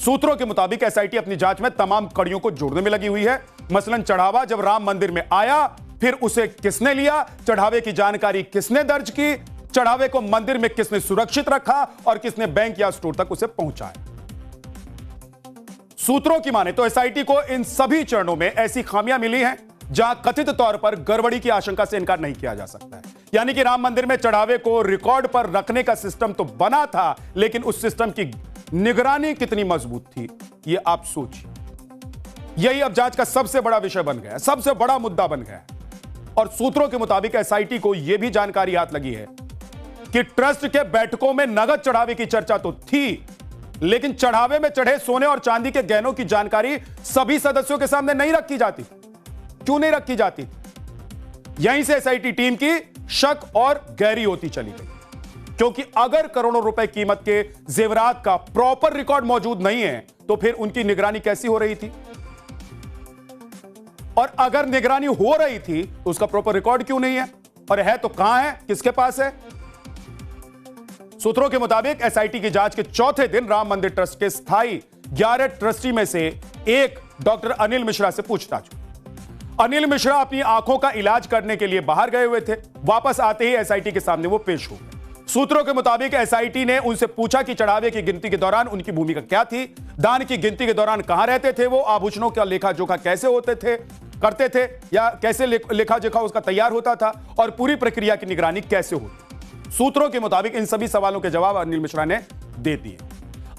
सूत्रों के मुताबिक एसआईटी अपनी जांच में तमाम कड़ियों को जोड़ने में लगी हुई है। मसलन चढ़ावा जब राम मंदिर में आया, फिर उसे किसने लिया, चढ़ावे की जानकारी किसने दर्ज की, चढ़ावे को मंदिर में किसने सुरक्षित रखा और किसने बैंक या स्टोर तक उसे पहुंचाया। सूत्रों की माने तो एसआईटी को इन सभी चरणों में ऐसी खामियां मिली हैं जहां कथित तौर पर गड़बड़ी की आशंका से इनकार नहीं किया जा सकता है। यानी कि राम मंदिर में चढ़ावे को रिकॉर्ड पर रखने का सिस्टम तो बना था, लेकिन उस सिस्टम की निगरानी कितनी मजबूत थी, यह आप सोचिए। यही अब जांच का सबसे बड़ा विषय बन गया है, सबसे बड़ा मुद्दा बन गया है। और सूत्रों के मुताबिक एसआईटी को यह भी जानकारी हाथ लगी है कि ट्रस्ट के बैठकों में नगद चढ़ावे की चर्चा तो थी, लेकिन चढ़ावे में चढ़े सोने और चांदी के गहनों की जानकारी सभी सदस्यों के सामने नहीं रखी जाती। क्यों नहीं रखी जाती? यहीं से एसआईटी टीम की शक और गहरी होती चली गई, क्योंकि अगर करोड़ों रुपए कीमत के जेवरात का प्रॉपर रिकॉर्ड मौजूद नहीं है तो फिर उनकी निगरानी कैसी हो रही थी? और अगर निगरानी हो रही थी तो उसका प्रॉपर रिकॉर्ड क्यों नहीं है? और है तो कहां है, किसके पास है? सूत्रों के मुताबिक एसआईटी की जांच के चौथे दिन राम मंदिर ट्रस्ट के स्थायी 11 ट्रस्टी में से एक डॉक्टर अनिल मिश्रा से पूछताछ हुई। अनिल मिश्रा अपनी आंखों का इलाज करने के लिए बाहर गए हुए थे। वापस आते ही एसआईटी के सामने वो पेश हो गए। सूत्रों के मुताबिक एसआईटी ने उनसे पूछा कि चढ़ावे की गिनती के दौरान उनकी भूमिका क्या थी, दान की गिनती के दौरान कहां रहते थे वो, आभूषणों का लेखा जोखा कैसे करते थे या कैसे लेखा जोखा उसका तैयार होता था, और पूरी प्रक्रिया की निगरानी कैसे होती। सूत्रों के मुताबिक इन सभी सवालों के जवाब अनिल मिश्रा ने दे दिए।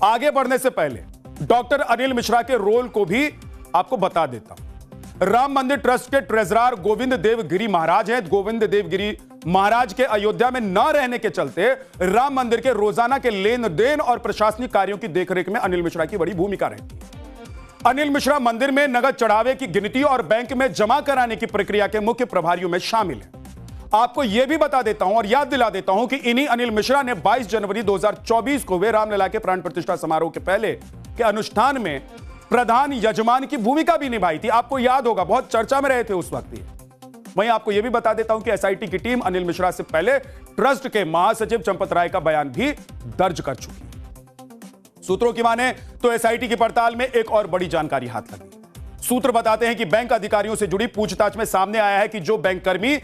आगे बढ़ने से पहले डॉक्टर अनिल मिश्रा के रोल को भी आपको बता देता हूं। राम मंदिर ट्रस्ट के ट्रेजरर गोविंद देव गिरी महाराज हैं। गोविंद देव गिरी महाराज के अयोध्या में न रहने के चलते राम मंदिर के रोजाना के लेन देन और प्रशासनिक कार्यों की देखरेख में अनिल मिश्रा की बड़ी भूमिका रहती है। अनिल मिश्रा मंदिर में नगद चढ़ावे की गिनती और बैंक में जमा कराने की प्रक्रिया के मुख्य प्रभारियों में शामिल है। आपको यह भी बता देता हूं और याद दिला देता हूं कि इन्हीं अनिल मिश्रा ने 22 जनवरी 2024 को वे रामलला के प्राण प्रतिष्ठा समारोह के पहले के अनुष्ठान में प्रधान यजमान की भूमिका भी निभाई थी। आपको याद होगा, बहुत चर्चा में रहे थे उस वक्त ये। वहीं आपको यह भी बता देता हूं कि एसआईटी की टीम अनिल मिश्रा से पहले ट्रस्ट के महासचिव चंपत राय का बयान भी दर्ज कर चुकी है। सूत्रों की माने तो एसआईटी की पड़ताल में एक और बड़ी जानकारी हाथ लगी। सूत्र बताते हैं कि बैंक अधिकारियों से जुड़ी पूछताछ में सामने आया है कि जो बैंक कर्मी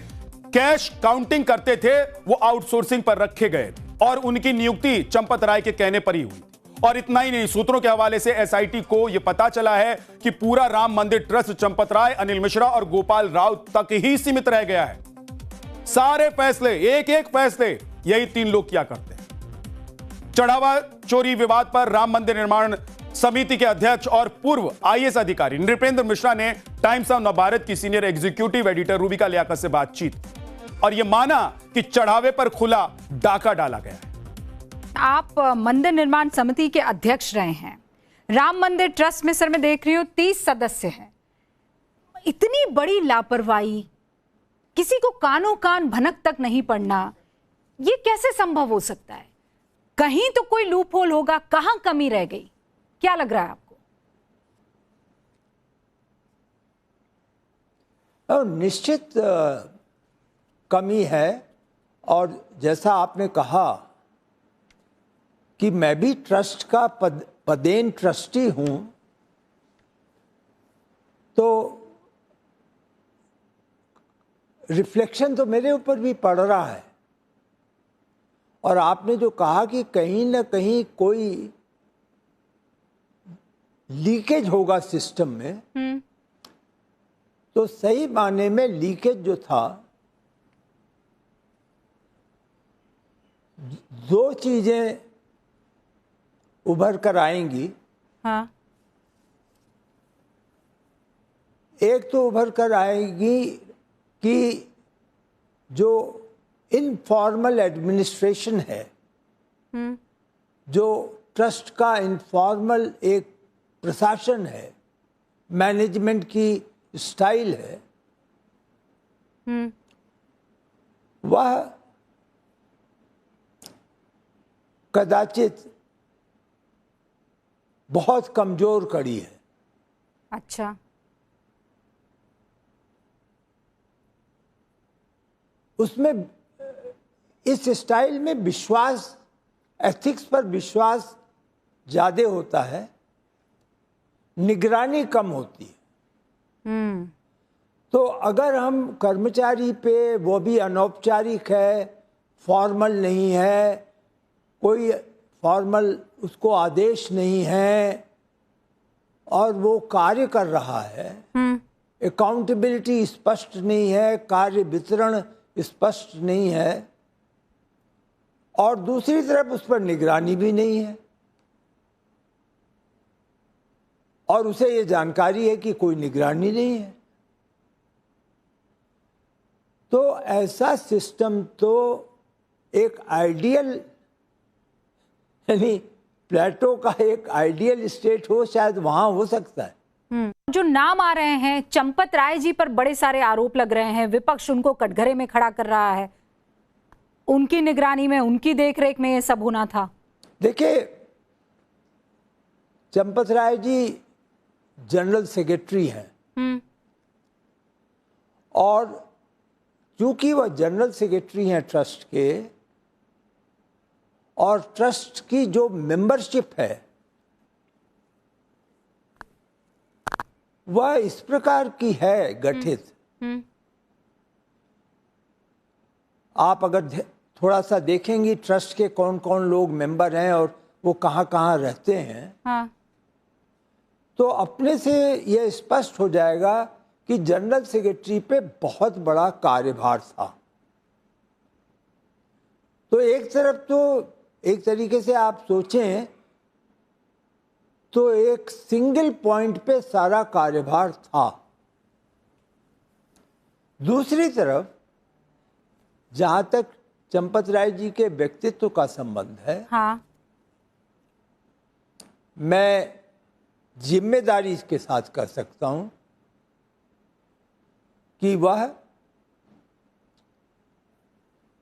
कैश काउंटिंग करते थे वो आउटसोर्सिंग पर रखे गए थे और उनकी नियुक्ति चंपत राय के कहने पर ही हुई। और इतना ही नहीं, सूत्रों के हवाले से एसआईटी को यह पता चला है कि पूरा राम मंदिर ट्रस्ट चंपत राय, अनिल मिश्रा और गोपाल राव तक ही सीमित रह गया है। सारे फैसले, एक एक फैसले यही 3 लोग क्या करते हैं। चढ़ावा चोरी विवाद पर राम मंदिर निर्माण समिति के अध्यक्ष और पूर्व आईएएस अधिकारी नृपेंद्र मिश्रा ने टाइम्स ऑफ नवभारत की senior executive editor Rubika Liyaquat से बातचीत और यह माना कि चढ़ावे पर खुला डाका डाला गया है। आप मंदिर निर्माण समिति के अध्यक्ष रहे हैं। राम मंदिर ट्रस्ट में सर मैं देख रही हूं 30 सदस्य हैं। इतनी बड़ी लापरवाही, किसी को कानों कान भनक तक नहीं पड़ना, ये कैसे संभव हो सकता है? कहीं तो कोई लूप होल होगा, कहां कमी रह गई? क्या लग रहा है आपको? निश्चित कमी है। और जैसा आपने कहा कि मैं भी ट्रस्ट का पदेन ट्रस्टी हूं, तो रिफ्लेक्शन तो मेरे ऊपर भी पड़ रहा है। और आपने जो कहा कि कहीं ना कहीं कोई लीकेज होगा सिस्टम में, तो सही माने में लीकेज जो था, 2 चीजें उभर कर आएंगी। हाँ। एक तो उभर कर आएगी कि जो इनफॉर्मल एडमिनिस्ट्रेशन है, जो ट्रस्ट का इनफॉर्मल एक प्रशासन है, मैनेजमेंट की स्टाइल है, वह कदाचित बहुत कमजोर कड़ी है। अच्छा। उसमें इस स्टाइल में विश्वास, एथिक्स पर विश्वास ज़्यादा होता है, निगरानी कम होती है। तो अगर हम कर्मचारी पे, वो भी अनौपचारिक है, फॉर्मल नहीं है, कोई फॉर्मल उसको आदेश नहीं है, और वो कार्य कर रहा है, अकाउंटेबिलिटी स्पष्ट नहीं है, कार्य वितरण स्पष्ट नहीं है, और दूसरी तरफ उस पर निगरानी भी नहीं है, और उसे ये जानकारी है कि कोई निगरानी नहीं है, तो ऐसा सिस्टम तो एक आइडियल, यानी प्लेटो का एक आइडियल स्टेट हो, शायद वहां हो सकता है। जो नाम आ रहे हैं, चंपत राय जी पर बड़े सारे आरोप लग रहे हैं, विपक्ष उनको कटघरे में खड़ा कर रहा है, उनकी निगरानी में, उनकी देखरेख में ये सब होना था। देखिए, चंपत राय जी जनरल सेक्रेटरी हैं, और क्योंकि वह जनरल सेक्रेटरी हैं ट्रस्ट के, और ट्रस्ट की जो मेंबरशिप है वह इस प्रकार की है गठित, आप अगर थोड़ा सा देखेंगी ट्रस्ट के कौन कौन लोग मेंबर हैं और वो कहाँ कहाँ रहते हैं, हाँ। तो अपने से यह स्पष्ट हो जाएगा कि जनरल सेक्रेटरी पे बहुत बड़ा कार्यभार था। तो एक तरफ तो एक तरीके से आप सोचें तो एक सिंगल पॉइंट पे सारा कार्यभार था। दूसरी तरफ जहां तक चंपत राय जी के व्यक्तित्व का संबंध है, हाँ। मैं जिम्मेदारी के साथ कर सकता हूं कि वह,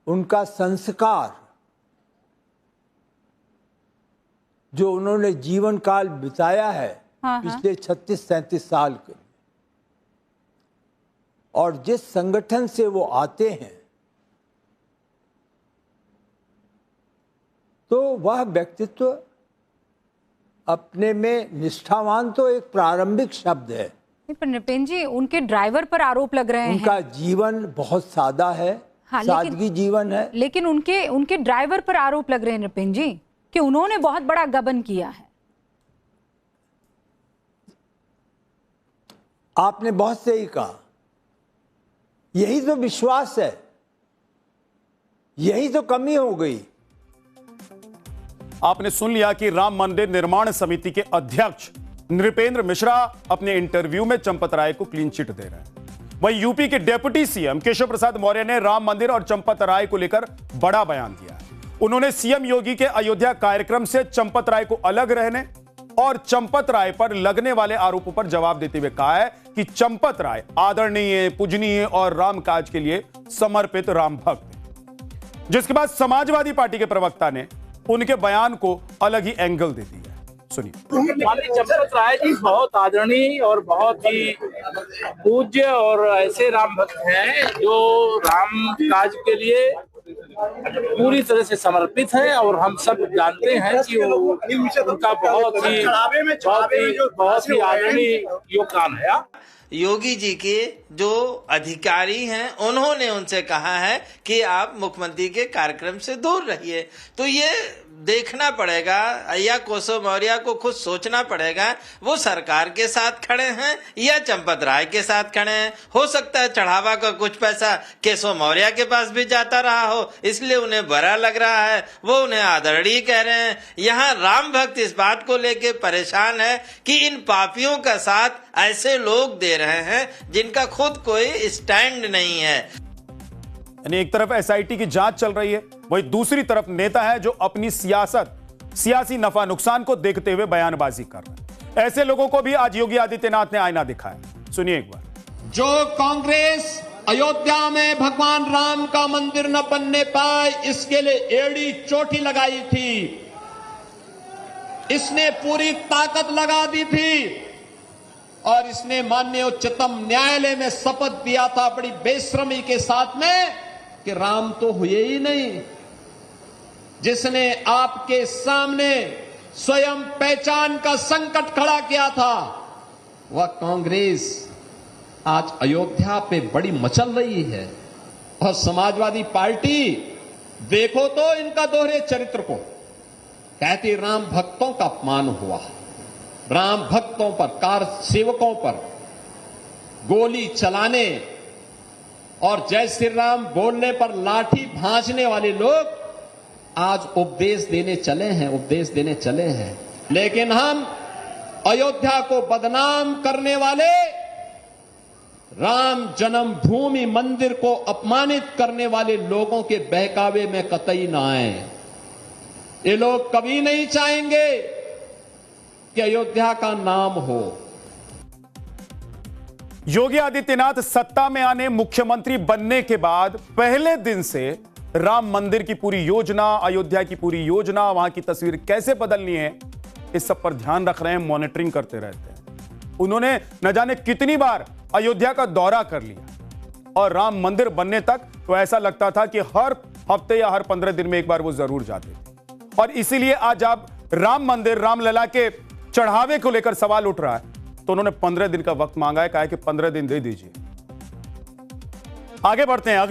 उनका संस्कार जो उन्होंने जीवन काल बिताया है, हाँ, पिछले 36-37 साल के, और जिस संगठन से वो आते हैं, तो वह व्यक्तित्व अपने में निष्ठावान तो एक प्रारंभिक शब्द है। पर नृपेन जी, उनके ड्राइवर पर आरोप लग रहे हैं। उनका जीवन बहुत सादा है, हाँ, सादगी जीवन है, लेकिन उनके ड्राइवर पर आरोप लग रहे हैं नृपेन जी कि उन्होंने बहुत बड़ा गबन किया है। आपने बहुत सही कहा, यही तो विश्वास है, यही तो कमी हो गई। आपने सुन लिया कि राम मंदिर निर्माण समिति के अध्यक्ष नृपेंद्र मिश्रा अपने इंटरव्यू में चंपत राय को क्लीन चिट दे रहे हैं। वहीं यूपी के डिप्टी सीएम केशव प्रसाद मौर्य ने राम मंदिर और चंपत राय को लेकर बड़ा बयान दिया है। उन्होंने सीएम योगी के अयोध्या कार्यक्रम से चंपत राय को अलग रहने और चंपत राय पर लगने वाले आरोपों पर जवाब देते हुए कहा है कि चंपत राय आदरणीय, पूजनीय और राम काज के लिए समर्पित राम भक्त। जिसके बाद समाजवादी पार्टी के प्रवक्ता ने उनके बयान को अलग ही एंगल दे दिया। सुनिए। चंपत राय जी बहुत आदरणीय और बहुत ही पूज्य और ऐसे राम भक्त हैं जो राम काज के लिए पूरी तरह से समर्पित है, और हम सब जानते हैं कि उनका बहुत ही आदरणीय योगदान है। योगी जी के जो अधिकारी हैं उन्होंने उनसे कहा है कि आप मुख्यमंत्री के कार्यक्रम से दूर रहिए। तो ये देखना पड़ेगा, या केशव मौर्य को खुद सोचना पड़ेगा वो सरकार के साथ खड़े हैं या चंपत राय के साथ खड़े हैं। हो सकता है चढ़ावा का कुछ पैसा केशव मौर्य के पास भी जाता रहा हो, इसलिए उन्हें बुरा लग रहा है, वो उन्हें आदरणीय कह रहे हैं। यहाँ राम भक्त इस बात को लेके परेशान है कि इन पापियों का साथ ऐसे लोग दे रहे हैं जिनका खुद कोई स्टैंड नहीं है। यानी एक तरफ एसआईटी की जांच चल रही है, वहीं दूसरी तरफ नेता है जो अपनी सियासी नफा नुकसान को देखते हुए बयानबाजी कर रहे हैं। ऐसे लोगों को भी आज योगी आदित्यनाथ ने आईना दिखाया। सुनिए एक बार। जो कांग्रेस अयोध्या में भगवान राम का मंदिर न बनने पाए इसके लिए एड़ी चोटी लगाई थी, इसने पूरी ताकत लगा दी थी, और इसने माननीय उच्चतम न्यायालय में शपथ दिया था बड़ी बेशर्मी के साथ में कि राम तो हुए ही नहीं। जिसने आपके सामने स्वयं पहचान का संकट खड़ा किया था, वह कांग्रेस आज अयोध्या पे बड़ी मचल रही है और समाजवादी पार्टी देखो तो इनका दोहरे चरित्र को, कहती राम भक्तों का अपमान हुआ, राम भक्तों पर, कार सेवकों पर गोली चलाने और जय श्री राम बोलने पर लाठी भांजने वाले लोग आज उपदेश देने चले हैं। लेकिन हम अयोध्या को बदनाम करने वाले, राम जन्मभूमि मंदिर को अपमानित करने वाले लोगों के बहकावे में कतई ना आए। ये लोग कभी नहीं चाहेंगे कि अयोध्या का नाम हो। योगी आदित्यनाथ सत्ता में आने, मुख्यमंत्री बनने के बाद पहले दिन से राम मंदिर की पूरी योजना, अयोध्या की पूरी योजना, वहां की तस्वीर कैसे बदलनी है, इस सब पर ध्यान रख रहे हैं, मॉनिटरिंग करते रहते हैं। उन्होंने न जाने कितनी बार अयोध्या का दौरा कर लिया और राम मंदिर बनने तक तो ऐसा लगता था कि हर हफ्ते या हर 15 दिन में एक बार वो जरूर जाते थे। और इसीलिए आज आप राम मंदिर, रामलला के चढ़ावे को लेकर सवाल उठ रहा है, तो उन्होंने 15 दिन का वक्त मांगा है, कहा है कि 15 दिन दे दीजिए। आगे बढ़ते हैं अगली